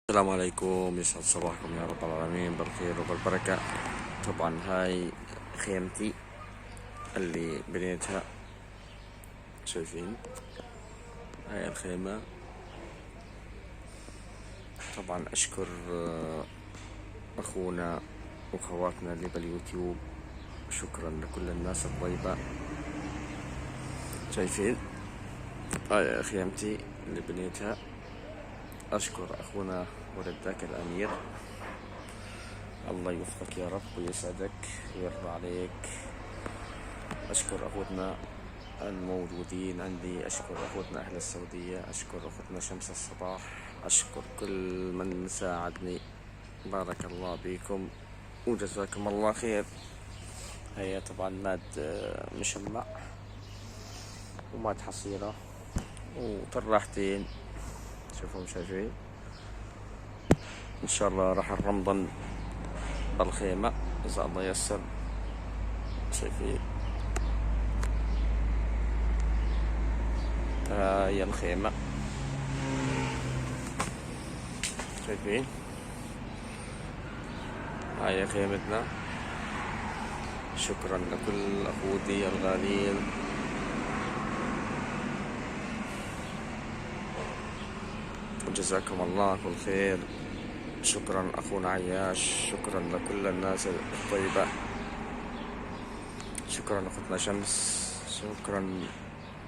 السلام عليكم، يسعد صباحكم يا رب العالمين بالخير وبالبركة. طبعا هاي خيمتي اللي بنيتها، شايفين هاي الخيمة. طبعا أشكر أخونا وأخواتنا اللي باليوتيوب. شكرا لكل الناس الطيبة. شايفين هاي خيمتي اللي بنيتها. أشكر أخونا ولد ذاك الأمير، الله يوفقك يا رب ويسعدك ويرضى عليك. أشكر أخوتنا الموجودين عندي، أشكر أخوتنا أهل السعودية، أشكر أخوتنا شمس الصباح، أشكر كل من ساعدني. بارك الله بكم وجزاكم الله خير. هي طبعا ماد مشمع وماد حصيرة وطراحتين، شوفوا شايفين. إن شاء الله راح نرمضن بالخيمة إذا الله يسر. شايفين هاي الخيمة، شايفين هاي خيمتنا. شكرا لكل أخوتي الغالين. وجزاكم الله كل خير. شكرا أخونا عياش، شكرا لكل الناس الطيبة. شكرا أخوتنا شمس، شكرا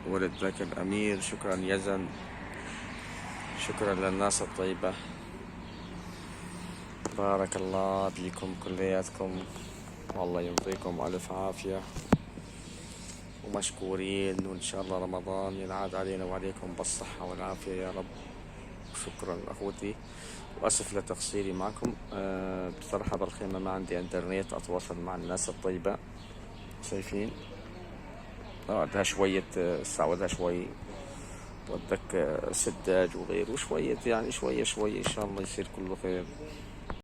ولد ذاك الأمير، شكرا يزن، شكرا للناس الطيبة. بارك الله بكم كلياتكم، والله يعطيكم ألف عافية ومشكورين. وإن شاء الله رمضان ينعاد علينا وعليكم بالصحة والعافية يا رب. شكرا أخوتي، وأسف لتقصيري معكم. بصراحة بالخيمة ما عندي انترنت أتواصل مع الناس الطيبة. شايفين بدها شوية استعوذها شوي، ودك سداج وغيره شوية، يعني شوية إن شاء الله يصير كله خير.